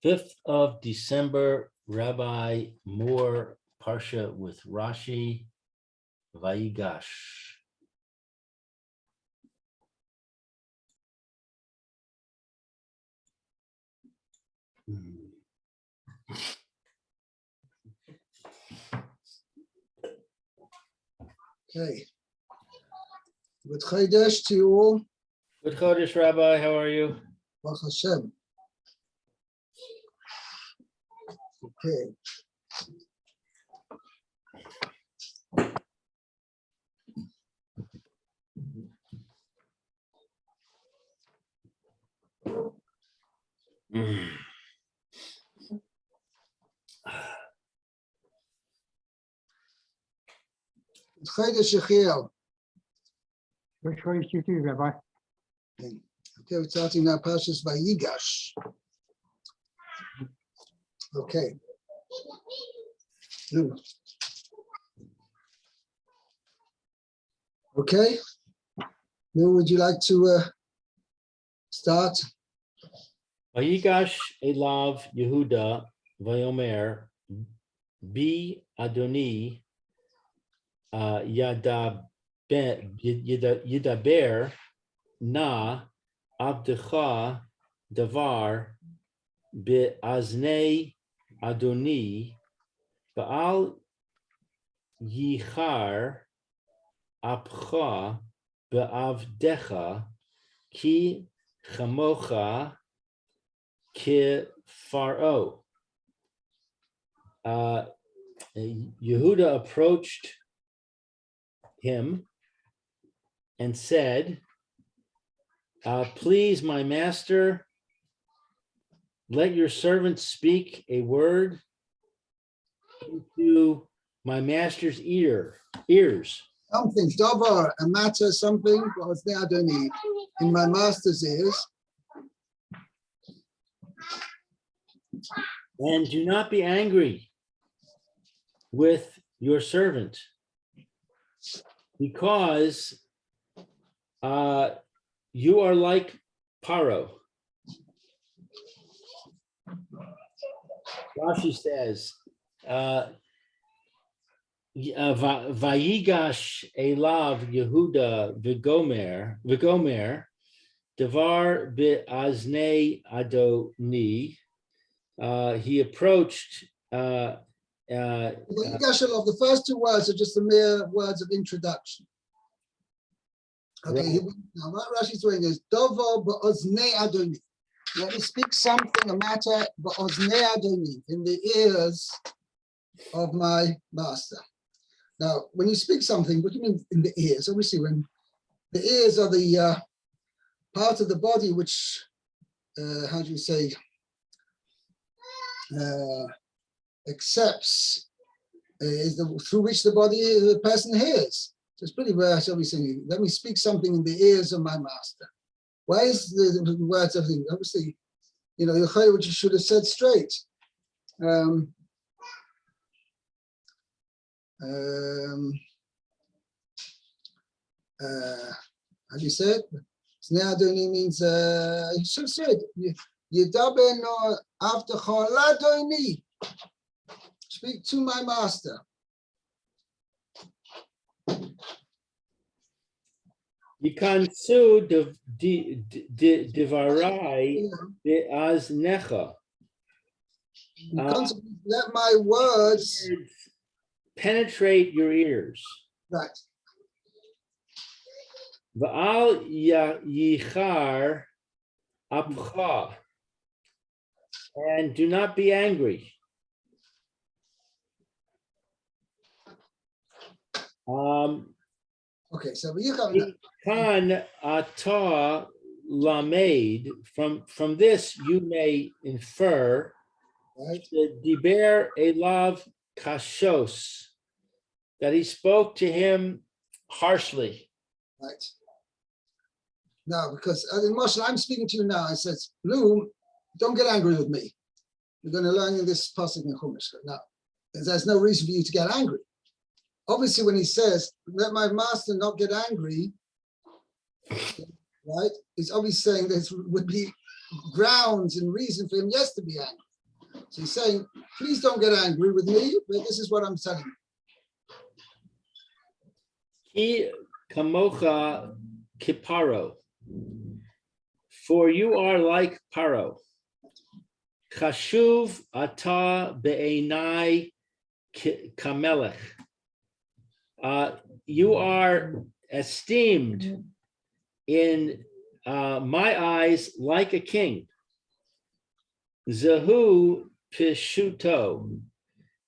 5th of December, Rabbi Moore, Parsha with Rashi, Vayigash. Okay. Good Chodesh to you all. Good Chodesh, Rabbi. How are you? Baruch Hashem. Okay. Good Chodesh Yechiel. Good choice you too, Rabbi. Okay, we're starting now Parshas Vayigash. Okay. Okay. Lou, would you like to start? Vayigash Elav Yehuda Vayomer Bi Adoni Yidaber Na Abdecha Davar Be'aznei Adoni Baal Yichar Apcha Be'avdecha Ki Chamocha Ki Pharaoh. Yehuda approached him and said, please, my master, let your servant speak a word into my master's ears. Something, davar, a matter, something, because they I don't need in my master's ears. And do not be angry with your servant, because you are like Paro. Rashi says, Vayigash Elav Yehuda Vigomer Devar Be'aznei Adoni. He approached. The first two words are just the mere words of introduction. Okay, Right. Now what Rashi's doing is Dovo Ba'oznei Adoni. Let me speak something, a matter, Ba'oznei Adoni, in the ears of my master. Now, when you speak something, what do you mean in the ears? Obviously, when the ears are the part of the body which, how do you say, accepts, is through which the person hears. So it's pretty rare, shall we say, let me speak something in the ears of my master. Why is the words of things? Obviously, you know, what you should have said straight. How do you say it? Sneadoni means you should have said Yedaber no after Choladoni. Speak to my master. Yikansu Devarai Be'aznecha. Let my words penetrate your ears. right. Va'al yichar apcha, and do not be angry. Okay, so you come Kan ata lamed, from this you may infer, right. Diber elav kashos, that he spoke to him harshly. Right. Now, because in Moshe, I'm speaking to you now, I says, Bloom, don't get angry with me. We're going to learn in this passage in Chumash. Now, there's no reason for you to get angry. Obviously, when he says, let my master not get angry, right, he's obviously saying there would be grounds and reason for him, yes, to be angry. So he's saying, please don't get angry with me, but this is what I'm telling you. Ki kamocha kiparo. For you are like Paro. Chashuv ata be'enai kamelech. You are esteemed in my eyes like a king. Zehu pishuto.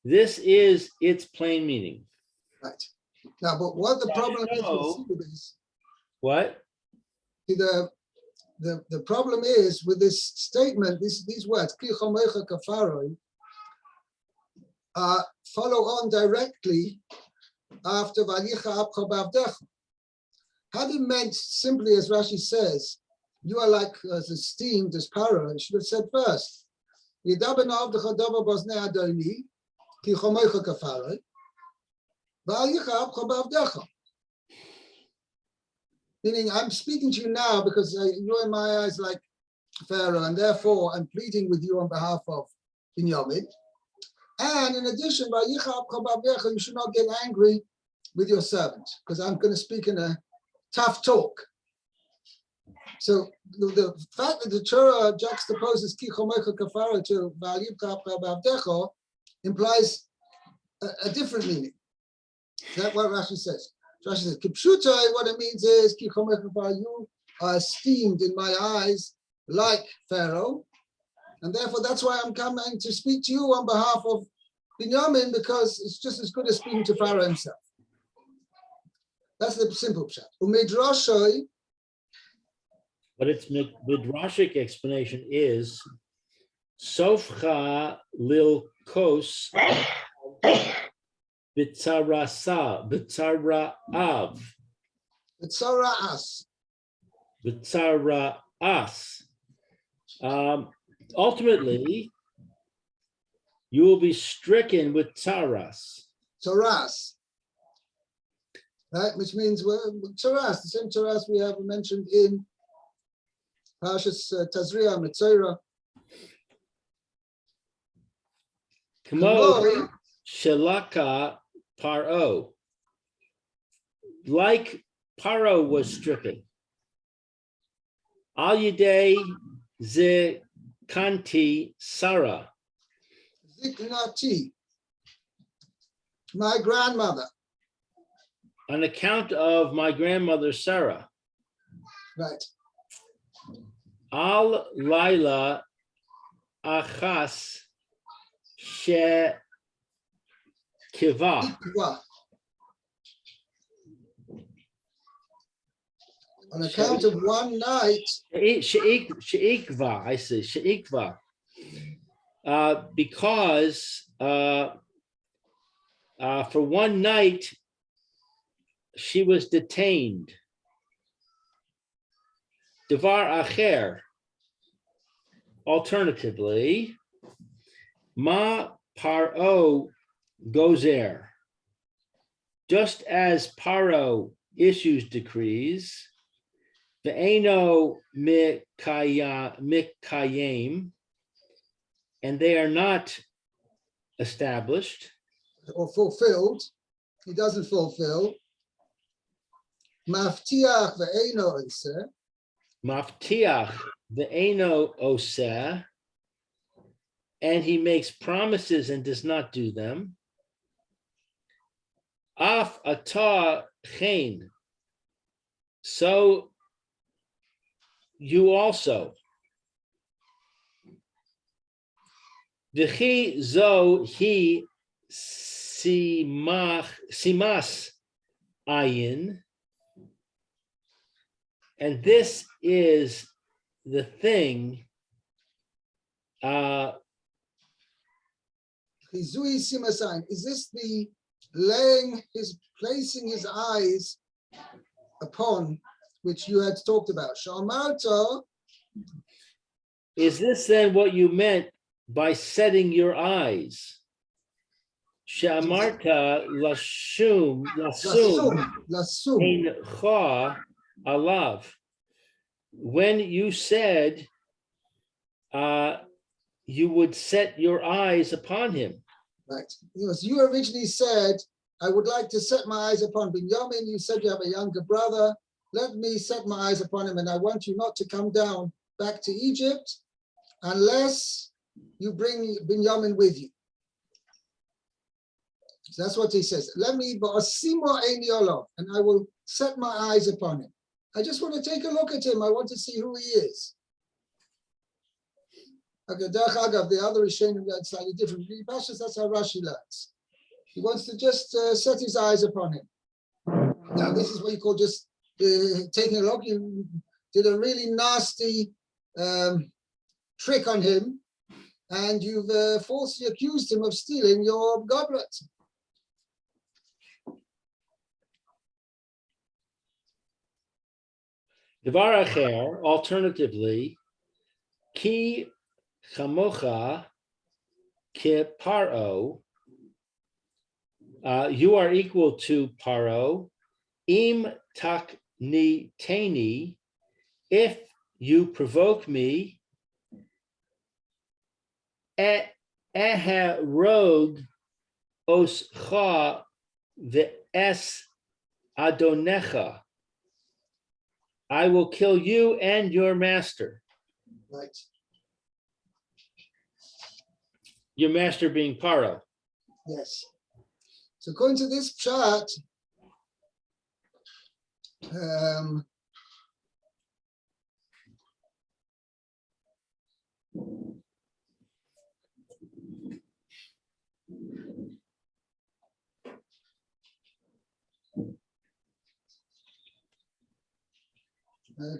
This is its plain meaning. Right. Now, but what the problem is So- with this, What? the problem is with this statement, these words, "Ki chomecha kafaroi," follow on directly after Vayicha apcha b'avdecha. Had it meant simply, as Rashi says, you are like as esteemed as Paro, it should have said first, "Yidaber na'avdecha davar b'oznei Adoni, ki chomecha kafaroi, Vayicha apcha b'avdecha." Meaning, I'm speaking to you now because you're in my eyes like Pharaoh, and therefore I'm pleading with you on behalf of Binyamin. And in addition, you should not get angry with your servant, because I'm going to speak in a tough talk. So the fact that the Torah juxtaposes Ki chomecha kafara to Vayibcha implies a different meaning. That's what Rashi says. Rashi says, Kipshutai, what it means is, Ki chomecha kafara, you are esteemed in my eyes like Pharaoh, and therefore that's why I'm coming to speak to you on behalf of Binyamin, because it's just as good as speaking to Pharaoh himself. That's the simple pshat. Umidrashoi, But its midrashic explanation is Sofcha lil kos bitzarasa bitzaraav Tzara'as. bitzaraas. Ultimately, you will be stricken with tzaras. Taras, right? Which means taras, the same taras we have mentioned in Parshas Tazria, Metzora. Kamo shelaka paro. Like Paro was stricken. Al yidei ze kanti Sarah. Ziknati, my grandmother, On account of my grandmother Sarah. right? Al laila achas she kiva. Ikva. On account of one night, Sheikva, I say sheikva. Because for one night she was detained. Devar acher. Alternatively, ma paro gozer. Just as Paro issues decrees, ve'eno mikayim, and they are not established. or fulfilled, he doesn't fulfill. Maftiach ve'eno iseh, Maftiach ve'eno oseh, and he makes promises and does not do them. Af atah chen, so you also. V'chi zo hi simas ayin, and this is the thing. Chizui simasayin. Is this the placing his eyes upon which you had talked about? Shamarta, Is this then what you meant by setting your eyes? Shamarta lasum lasum. eincha alav. When you said you would set your eyes upon him. Right. You originally said, I would like to set my eyes upon Binyamin. You said you have a younger brother. Let me set my eyes upon him, and I want you not to come down back to Egypt unless you bring Binyamin with you. So that's what he says. Let me, and I will set my eyes upon him. I just want to take a look at him. I want to see who he is. Okay, the other Rishonim learn slightly different. Parsha, that's how Rashi learns. He wants to just set his eyes upon him. Now, this is what you call just taking a look. You did a really nasty trick on him, and you've falsely accused him of stealing your goblet. Devar acher, alternatively, ki chamocha ke paro, you are equal to paro, im takni teni, if you provoke me, eherog oscha ve'es adonecha, I will kill you and your master. Right. Your master being Paro. Yes. So according to this chart,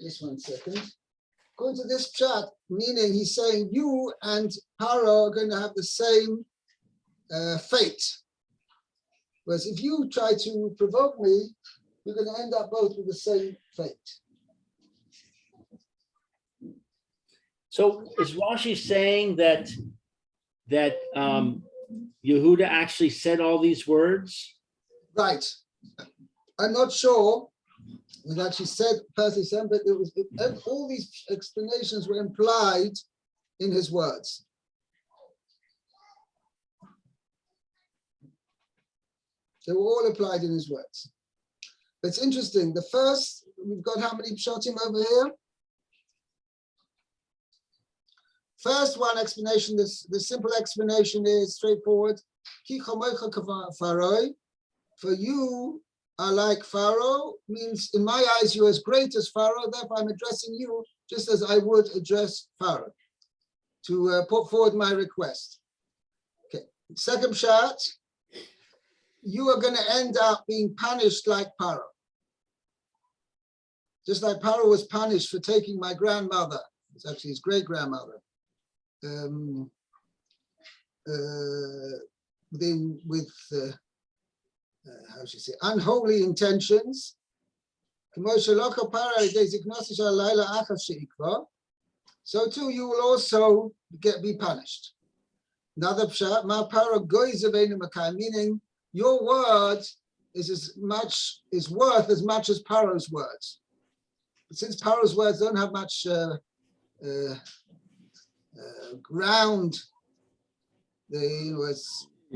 just 1 second. According to this chart, meaning he's saying you and Paro are going to have the same fate. Whereas if you try to provoke me, you're going to end up both with the same fate. So is Rashi saying that Yehuda actually said all these words? Right. I'm not sure whether she said Percy said, but all these explanations were implied in his words. They were all applied in his words. But it's interesting. The first, we've got how many pshatim over here? First one explanation, the simple explanation is straightforward. Ki chomecha k'faroi, for you are like Pharaoh, means in my eyes you're as great as Pharaoh, therefore I'm addressing you just as I would address Pharaoh to put forward my request. Okay, second shot, you are going to end up being punished like Pharaoh. Just like Pharaoh was punished for taking my grandmother, it's actually his great-grandmother, how should I say, unholy intentions. So too you will also be punished. Another pshat, meaning your word is worth as much as Paro's words. But since Paro's words don't have much ground,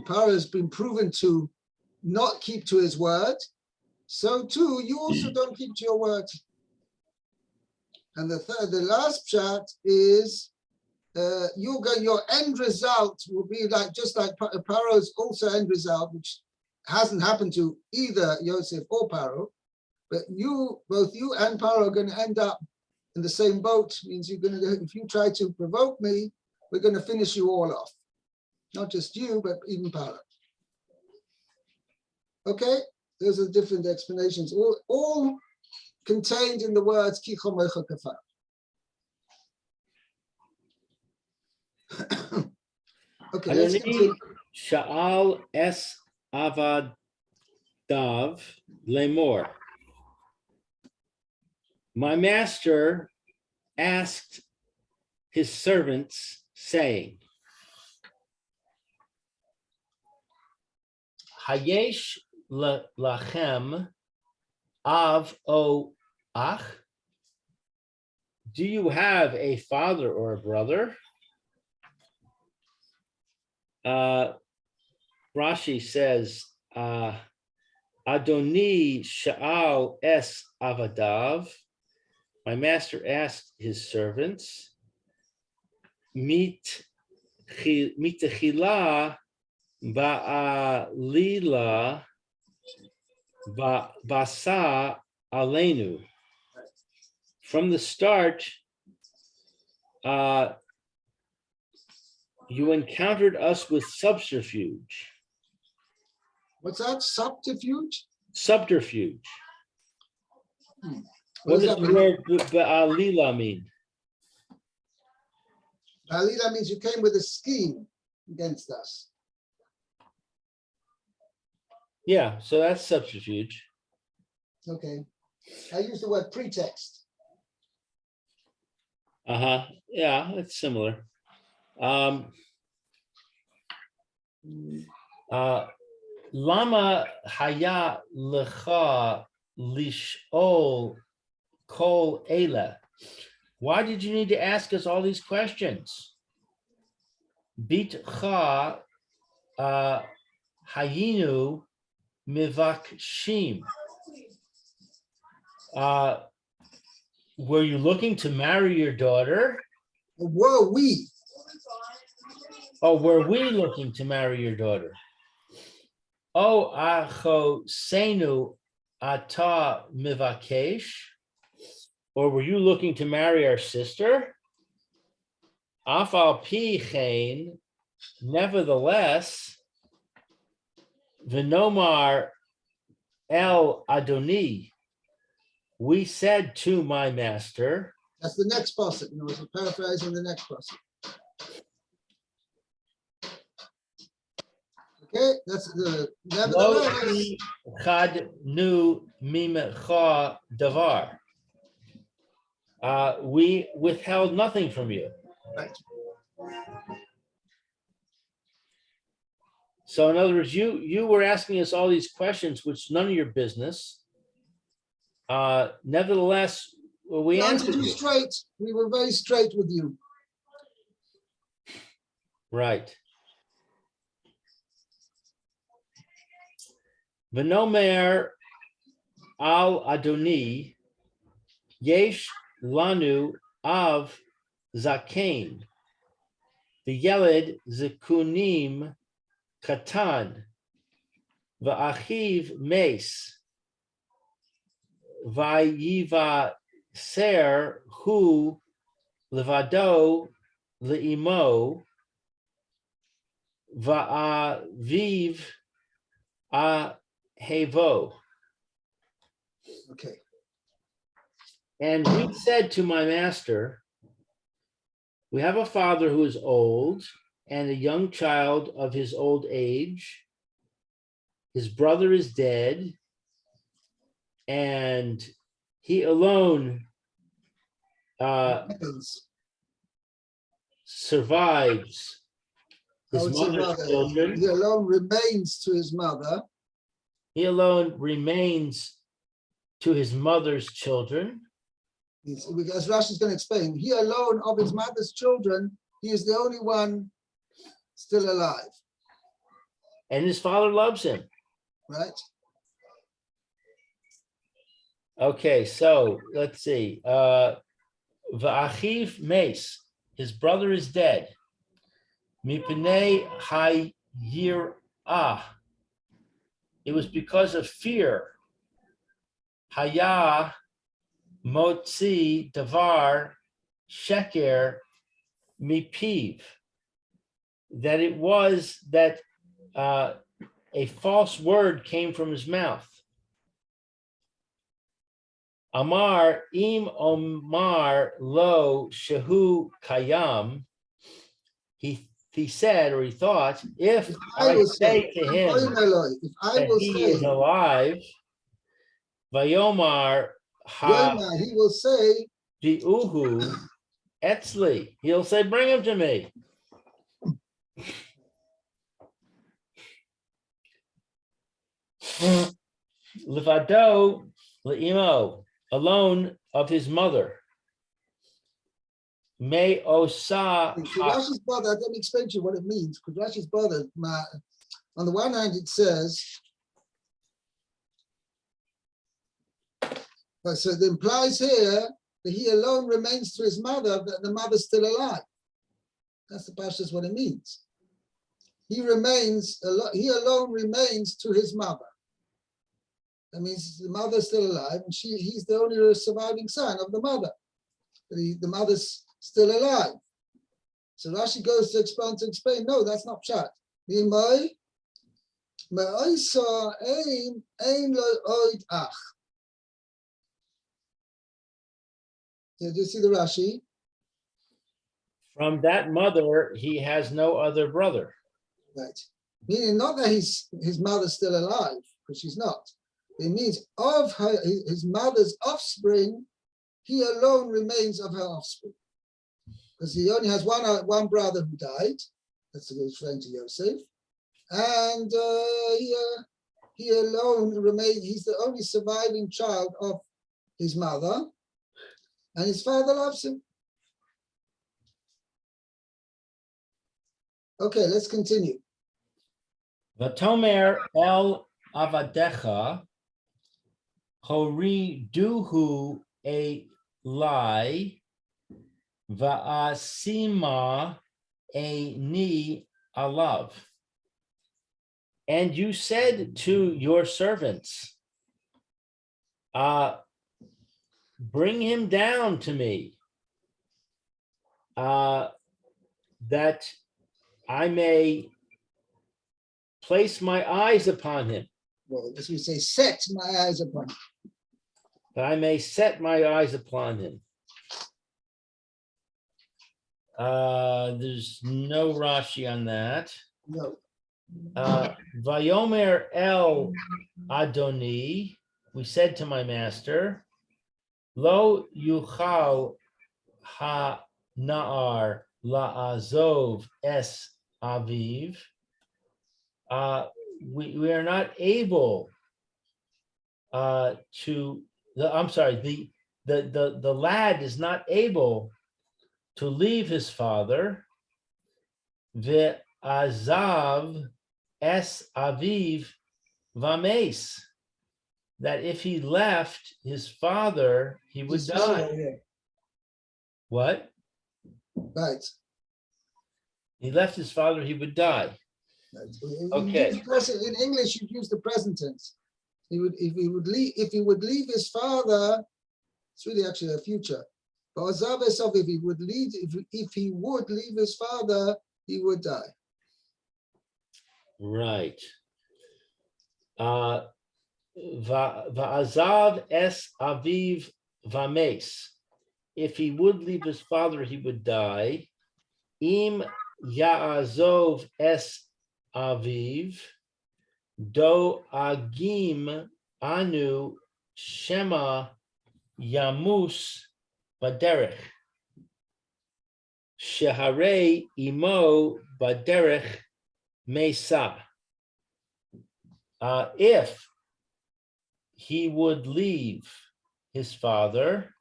Paro has been proven to not keep to his word, so too you also don't keep to your word. And the last pshat is your end result will be just like Paro's also end result, which hasn't happened to either Yosef or Paro, but both you and Paro are going to end up in the same boat. Means you're going to, if you try to provoke me, we're going to finish you all off. Not just you, but even Paro. Okay, those are different explanations, all contained in the words Ki chomecha kafar. Okay, let's continue. Sha'al es avadav lemor. My master asked his servants, saying, Hayesh lachem av o ach? Do you have a father or a brother? Rashi says, Adoni Sha'al es Avadav. My master asked his servants, Mitechila ba'alila basa alenu. From the start, you encountered us with subterfuge. What's that? Subterfuge? Subterfuge. What What does does that the mean? word ba'alila mean? Alila means you came with a scheme against us. Yeah, so that's subterfuge. Okay. I use the word pretext. Yeah, it's similar. Lama haya lecha lishol kol ela. Why did you need to ask us all these questions? Bitcha hayinu mivakshim. Were you looking to marry your daughter? Were we? Or were we looking to marry your daughter? O acho senu ata mivakesh. Or were you looking to marry our sister? Afal pi chen, nevertheless, v'nomar el Adoni, we said to my master. That's the next passage. You know, it's a paraphrase on the next passage. Okay, that's the Lo nevertheless. chad nu mimecha davar. We withheld nothing from you. Right. So in other words, you were asking us all these questions, which none of your business. Nevertheless, we answered you straight. We were very straight with you. right. V'nomer al Adoni yesh lanu av zakein v'yeled zekunim katan v'achiv meis v'yiva ser hu levado leimo va'aviv ahevo. Okay. And we said to my master, we have a father who is old and a young child of his old age. His brother is dead, and he alone survives his mother's children. He alone remains to his mother. He alone remains to his mother's children. As Rashi is going to explain, he alone of his mother's children, he is the only one still alive. And his father loves him. Right? Okay, so let's see. Va'achiv meis, his brother is dead. Mipnei hayirah. It was because of fear. Haya motzi davar sheker mipiv. That it was that a false word came from his mouth. Amar im omar lo shehu kayam. He said, or he thought, if I say to him that he is alive, Vayomar ha he will say, diuhu etzli. He'll say, bring him to me. Levado leimo, alone of his mother. me osa. So Rashi's brother, let me explain to you what it means, because Rashi's brother, on the one hand, it says, so it implies here that he alone remains to his mother, that the mother's still alive. That's the Parsha, is what it means. He alone remains to his mother. That means the mother's still alive, and he's the only surviving son of the mother. The mother's still alive. So Rashi goes to explain, no, that's not pshat. Did you see the Rashi? From that mother, he has no other brother. Right. Meaning not that his mother's still alive, because she's not. It means of his mother's offspring, he alone remains of her offspring. Because he only has one brother who died. That's referring to Yosef. And he alone remains, he's the only surviving child of his mother. And his father loves him. Okay, let's continue. Vatomer el avadecha hori duhu a lie va'asima a ni alav. And you said to your servants, bring him down to me, that I may place my eyes upon him. Well, as we say, set my eyes upon him. That I may set my eyes upon him. There's no Rashi on that. No. Vayomer el Adoni, we said to my master, Lo yuchal ha naar la'azov es aviv. We are not able the lad is not able to leave his father. Ve'azav es aviv vames. That if he left his father, he would die. Yeah. What? Right. He left his father, he would die. Right. Okay. In English, you use the present tense. If he would leave his father, it's really actually a future. But if he would leave his father, he would die. Right. Va'azav es aviv vames. If he would leave his father, he would die. Im ya'azov es aviv do agim anu shema yamus baderech sheharei imo baderech mesa. If he would leave his father,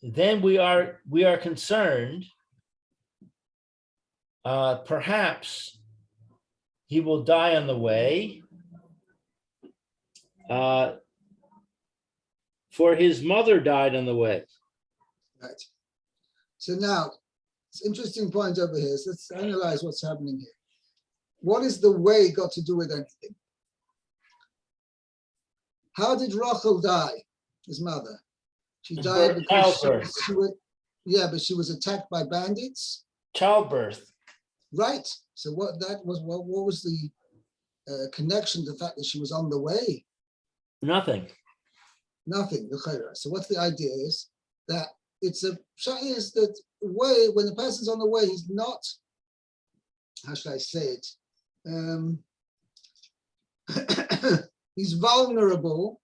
then we are concerned. Perhaps he will die on the way. For his mother died on the way. Right. So now, it's an interesting point over here. So let's analyze what's happening here. What is the way got to do with anything? How did Rachel die, his mother? She died because she was attacked by bandits. Childbirth. Right. So what was the connection to the fact that she was on the way? Nothing. Nothing. So what's the idea is that it's that way, when the person's on the way, he's not, how should I say it? He's vulnerable,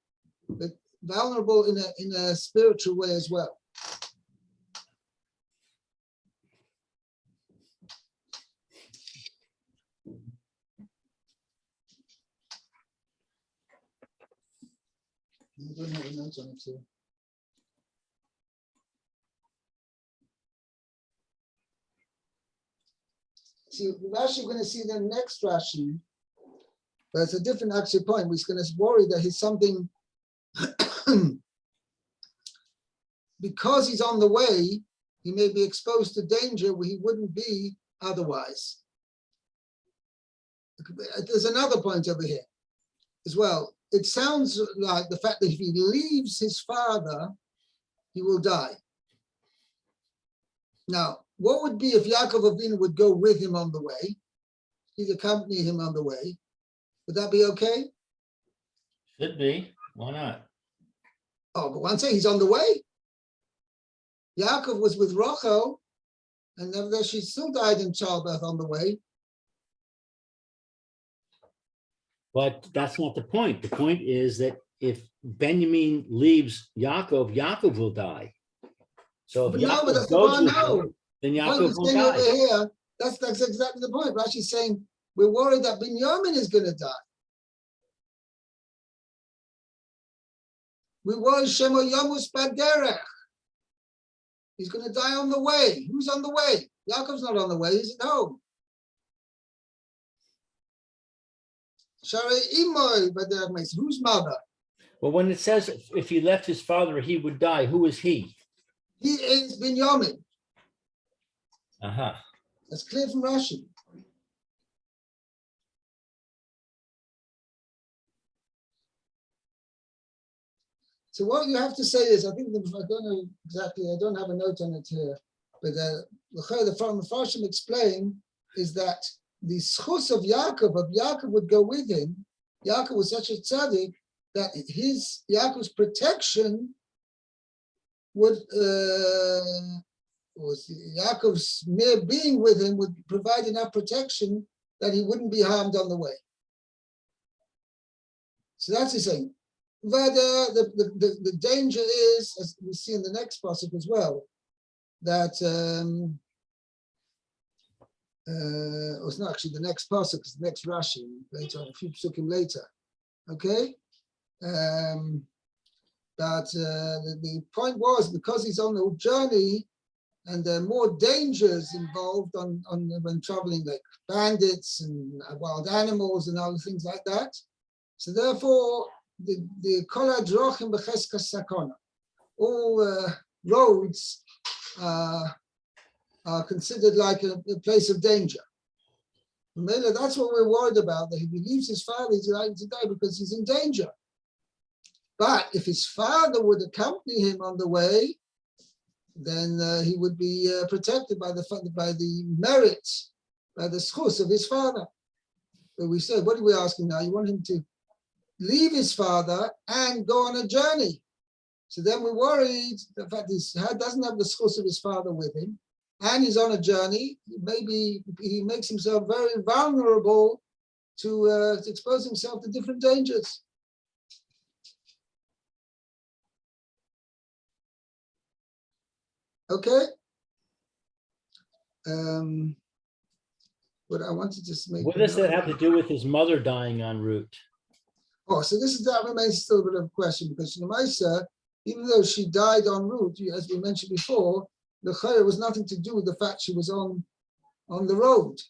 but vulnerable in a spiritual way as well. I don't have notes on it too. See, Rashi, we're going to see the next Rashi, but it's a different actual point. We're going to worry that he's something, because he's on the way, he may be exposed to danger where he wouldn't be otherwise. There's another point over here as well. It sounds like the fact that if he leaves his father, he will die. Now, what would be if Yaakov Avinu would go with him on the way? He'd accompany him on the way. Would that be okay? Should be. Why not? Oh, but one thing, he's on the way. Yaakov was with Rachel, and nevertheless, she still died in childbirth on the way. But that's not the point. The point is that if Benjamin leaves Yaakov, Yaakov will die. So if But no, but Yaakov that's the goes point. with No, him, then the point Yaakov is will saying die. over here. That's exactly the point. Rashi's saying we're worried that Binyamin is going to die. We worry Shemo Yomus Baderech. He's going to die on the way. Who's on the way? Yaakov's not on the way. He's at home. Sharei Imoy Baderech Meis. Whose mother? Well, when it says if he left his father, he would die, who is he? He is Binyamin. Uh-huh. That's clear from Rashi. So what you have to say is, I think I don't know exactly. I don't have a note on it here, but the Farshim explain is that the schus of Yaakov would go with him. Yaakov was such a tzaddik that Yaakov's protection would was Yaakov's mere being with him would provide enough protection that he wouldn't be harmed on the way. So that's his saying. But the danger is, as we see in the next passage as well, that it's not actually the next passage, it's the next Rashi later on, a few psukim later. Okay, but the point was because he's on the journey, and there are more dangers involved on when traveling, like bandits and wild animals and other things like that. So therefore, the kol hadrochim b'cheskas sakona, all roads are considered like a place of danger. That's what we're worried about, that if he leaves his father, he's likely to die because he's in danger. But if his father would accompany him on the way, then he would be protected by the merit, by the schus of his father. But we said, what are we asking now? You want him to leave his father and go on a journey. So then we're worried the fact he doesn't have the schus of his father with him, and he's on a journey. Maybe he makes himself very vulnerable to expose himself to different dangers. Okay. But I wanted to just make. What does that have to do with his mother dying en route? Oh, so that remains still a bit of a question, because Maisa, even though she died en route, as we mentioned before, the chayah was nothing to do with the fact she was on the road.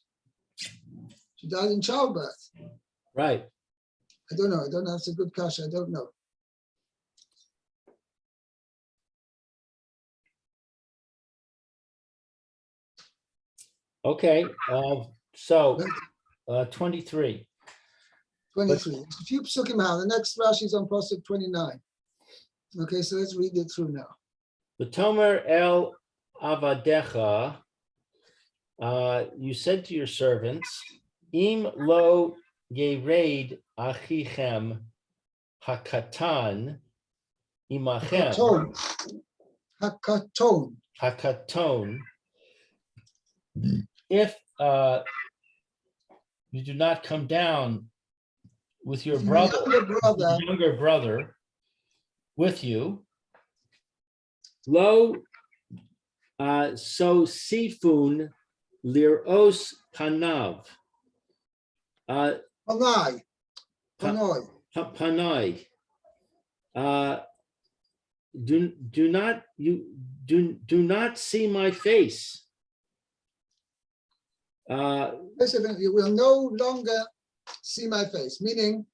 She died in childbirth. Right. I don't know. It's a good kasha. I don't know. Okay. So 23. 23. A few psukim out. The next Rashi is on pasuk 29. Okay, so let's read it through now. The Tomer El Avadecha, you said to your servants, Im lo yered achichem hakatan imachem hakaton. If you do not come down with your younger brother with you, lo so sifun liros panav. Panai. Do not see my face. You will no longer see my face, meaning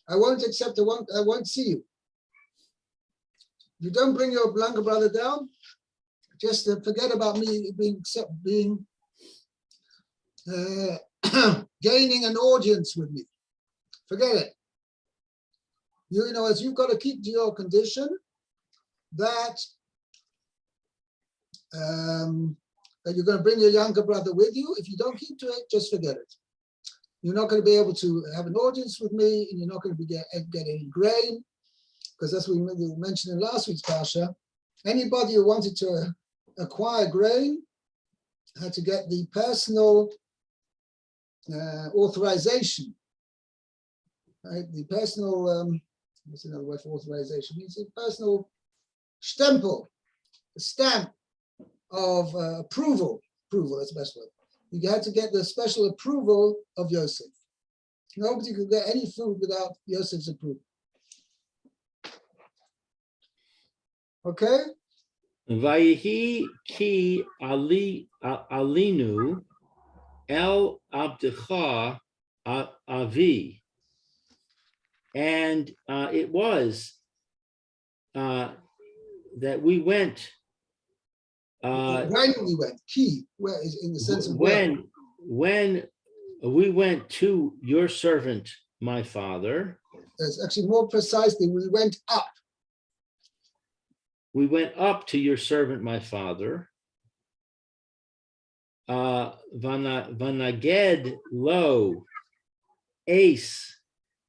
I won't accept, I won't see you. You don't bring your younger brother down, just forget about me gaining an audience with me. Forget it. You know, as you've got to keep to your condition that that you're going to bring your younger brother with you. If you don't keep to it, just forget it. You're not going to be able to have an audience with me, and you're not going to be get any grain, because that's what we mentioned in last week's Parsha. Anybody who wanted to acquire grain had to get the personal authorization, right? The personal, what's another word for authorization? It means a personal stempel, a stamp of approval. Approval, that's the best word. You had to get the special approval of Yosef. Nobody could get any food without Yosef's approval. Okay? Vayihi ki alinu el abdecha avi. And it was that we went. When we went, key, where is in the sense of when we went to your servant, my father. It's actually more precisely, we went up. We went up to your servant, my father. Vanaged lo ace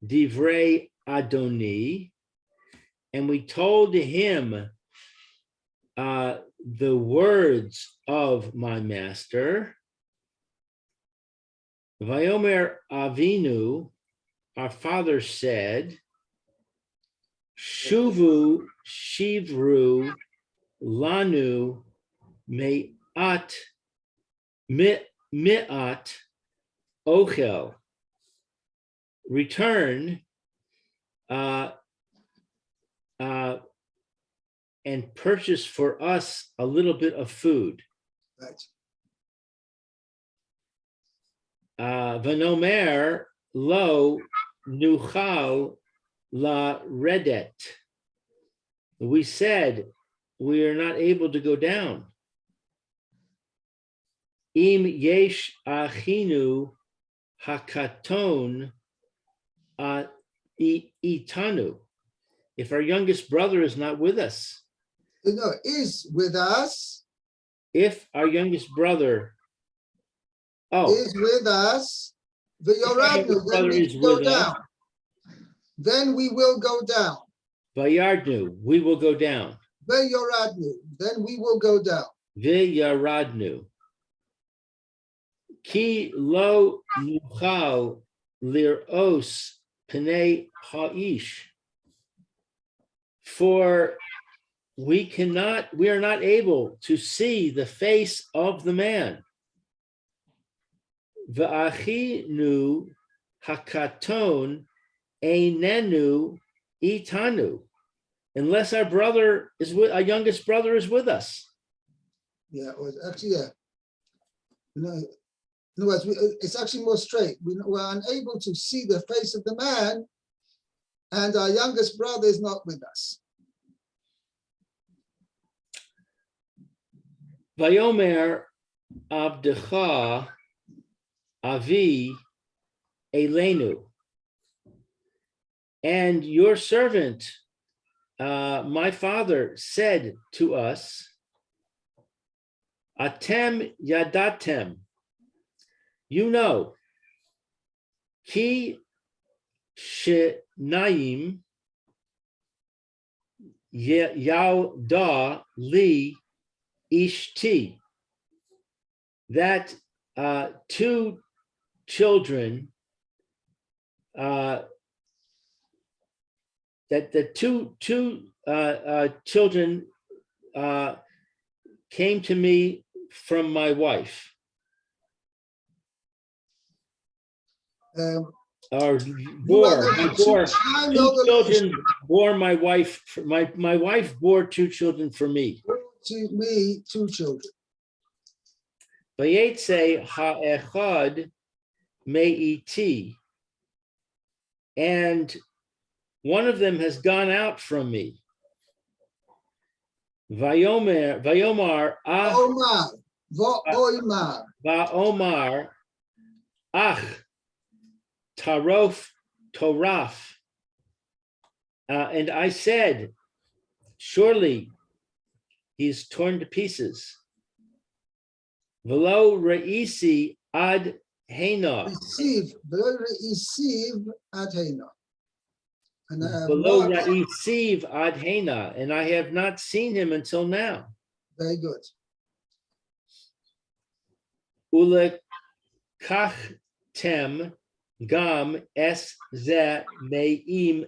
divrei Adoni, and we told him the words of my master. Vayomer Avinu, our father said, Shuvu Shivru Lanu Me'at Ochel. Return and purchase for us a little bit of food. Right. Vanomer lo nuchal la redet. We said we are not able to go down. Im yesh achinu hakaton itanu. If our youngest brother is not with us. No, is with us. If our youngest brother is with us, then we go down. Then we will go down. Vayardnu, we will go down. Vayoradnu, then we will go down. Vayaradnu. Ki lo nuchal lir'os pnei ha'ish. For we are not able to see the face of the man. V'achinu hakaton einenu itanu, unless our youngest brother is with us. Yeah, it was actually, yeah. In other words, it's actually more straight. We're unable to see the face of the man, and our youngest brother is not with us. Vayomer Abdecha Avi Elenu, and your servant, my father, said to us, Atem Yadatem, you know, Ki Shenayim Yauda Li Ishti, that two children, children came to me from my wife. Or two children bore my wife. My wife bore two children for me. To me, two children. Vayetze ha'echad me'iti, and one of them has gone out from me. Vayomar Omar, Va'oimar. Va'omar ach toraf. And I said, surely he's torn to pieces. Velo re'isi ad hena. Receive ad hena. And I have Velo not, re'isiv ad hena, and I have not seen him until now. very good. Ulekachtem gam es ze me'im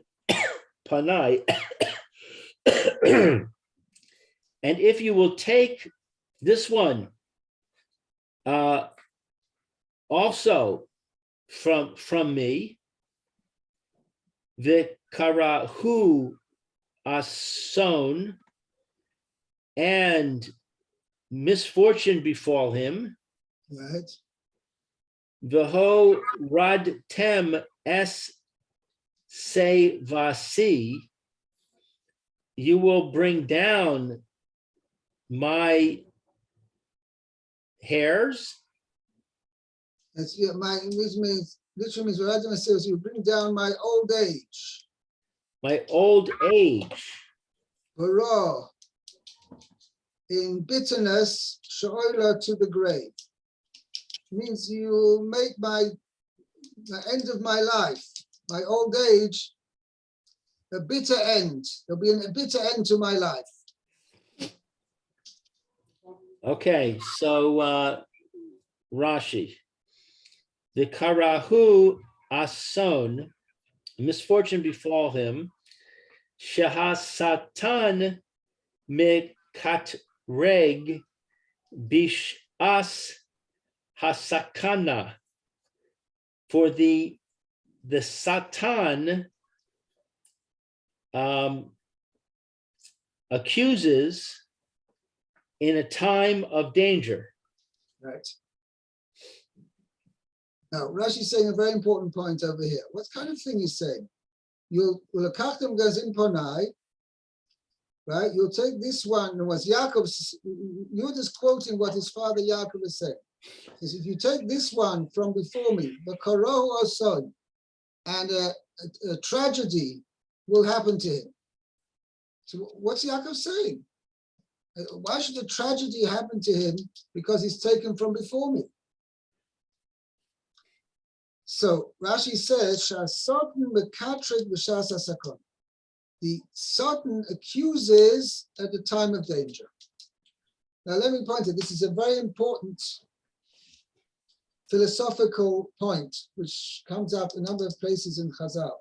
panai. And if you will take this one also from me, v'karahu ason, and misfortune befall him, Right. v'ho radtem es sevasi, you will bring down my hairs. That's which means literally means what Adam says, you bring down my old age. My old age. Bara, in bitterness, sho'ola to the grave. Means you make the end of my life, my old age, a bitter end. There'll be a bitter end to my life. Okay, so Rashi. The karahu ason, misfortune befall him, shehasatan mekatreg bishas hasakana, for the Satan accuses in a time of danger. Right. Now, Rashi is saying a very important point over here. What kind of thing he's saying? You'll Ulakachtem goes in Ponai, right? You'll take this one, was Yaakov, you're just quoting what his father Yaakov is saying. He says, if you take this one from before me, the Korohu Oson, and a tragedy will happen to him. So what's Yaakov saying? Why should a tragedy happen to him because he's taken from before me? So Rashi says, the Satan accuses at the time of danger. Now let me point out, this is a very important philosophical point, which comes up a number of places in Chazal.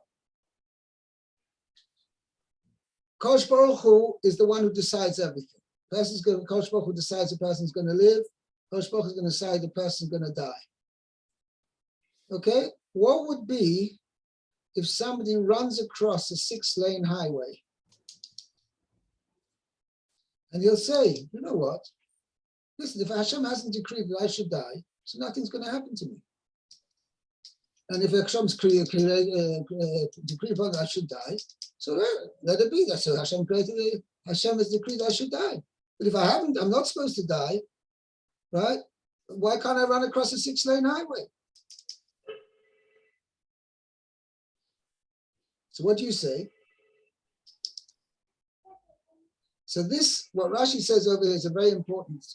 Kosh Baruch Hu is the one who decides everything. Kosh Baruch Hu decides the person's going to live. Kosh Baruch Hu is going to decide the person's going to die. Okay, what would be if somebody runs across a 6-lane highway? And he'll say, you know what? Listen, if Hashem hasn't decreed that I should die, so nothing's going to happen to me. And if Hashem's decreed upon that I should die, so let it be. That's so Hashem created. Hashem has decreed I should die. But if I haven't, I'm not supposed to die, right? Why can't I run across a 6-lane highway? So what do you say? So this, what Rashi says over here is a very important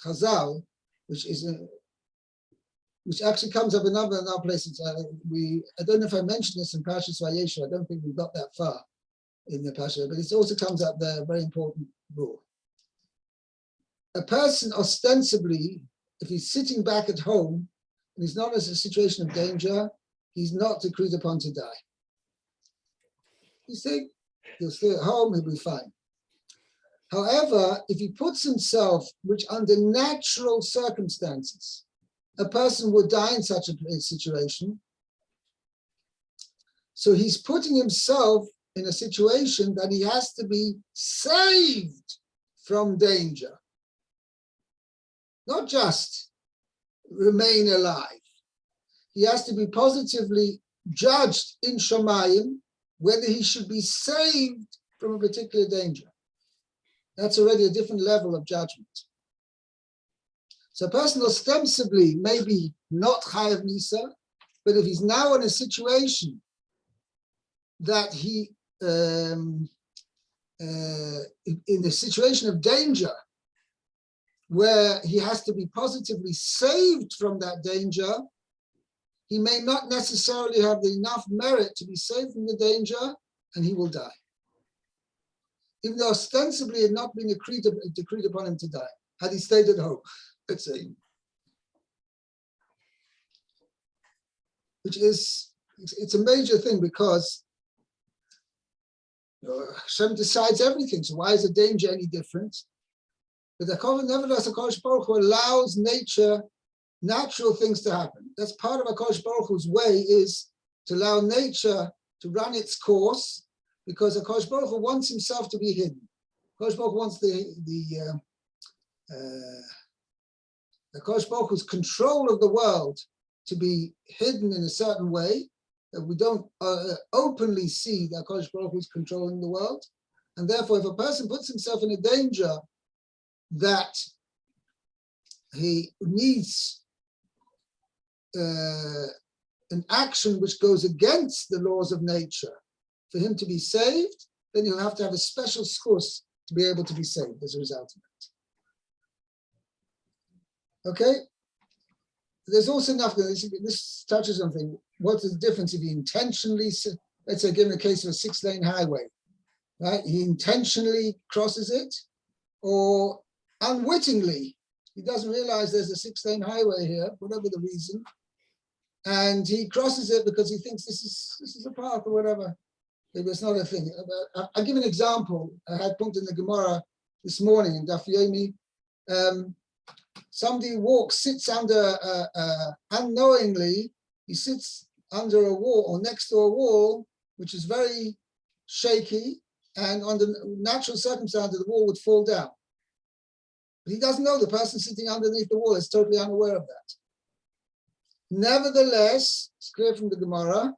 chazal, which actually comes up in other places. I don't know if I mentioned this in Parsha Vayigash. I don't think we got that far in the Parsha, but it also comes up there, a very important rule. A person ostensibly, if he's sitting back at home and he's not in a situation of danger, he's not decreed upon to die. You think he'll stay at home, he'll be fine. However, if he puts himself, which under natural circumstances, a person would die in such a situation, so he's putting himself in a situation that he has to be saved from danger. not just remain alive. He has to be positively judged in Shamayim whether he should be saved from a particular danger. That's already a different level of judgment. So a person ostensibly may be not Chayav Misa, but if he's now in a situation that he, in the situation of danger, where he has to be positively saved from that danger, he may not necessarily have enough merit to be saved from the danger, and he will die. Even though ostensibly it had not been decreed upon him to die, had he stayed at home, let's say. Which is, it's a major thing because Hashem decides everything, so why is the danger any different? But nevertheless, HaKadosh Baruch Hu allows natural things to happen. That's part of HaKadosh Baruch Hu's way, is to allow nature to run its course, because HaKadosh Baruch Hu wants himself to be hidden. HaKadosh Baruch Hu wants the HaKadosh Baruch Hu's control of the world to be hidden in a certain way, that we don't openly see that HaKadosh Baruch Hu is controlling the world. And therefore, if a person puts himself in a danger that he needs an action which goes against the laws of nature for him to be saved, then he'll have to have a special schus to be able to be saved as a result of it. Okay? There's also enough, this touches on thing. What is the difference if he intentionally, let's say given the case of a 6-lane highway, right? He intentionally crosses it, or unwittingly, he doesn't realize there's a 6-lane highway here, whatever the reason, and he crosses it because he thinks this is a path or whatever. Maybe it's not a thing. I'll give an example. I had point in the Gemara this morning in Daf Yomi. Somebody sits under, unknowingly, he sits under a wall or next to a wall, which is very shaky, and under natural circumstances, the wall would fall down. But he doesn't know the person sitting underneath the wall is totally unaware of that. Nevertheless, it's clear from the Gemara,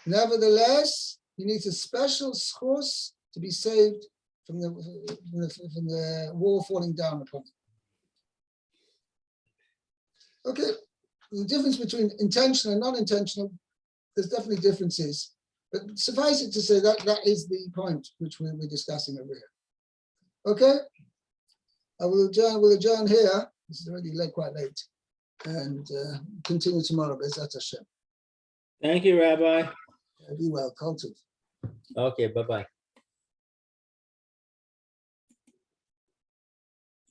nevertheless, he needs a special schus to be saved from the wall falling down upon him. Okay, the difference between intentional and non-intentional, there's definitely differences, but suffice it to say that that is the point which we're discussing over here. Okay, we'll adjourn here. This is already quite late, and continue tomorrow. B'ezrat Hashem. Thank you, Rabbi. Be well, Kol Tov. Okay, bye-bye.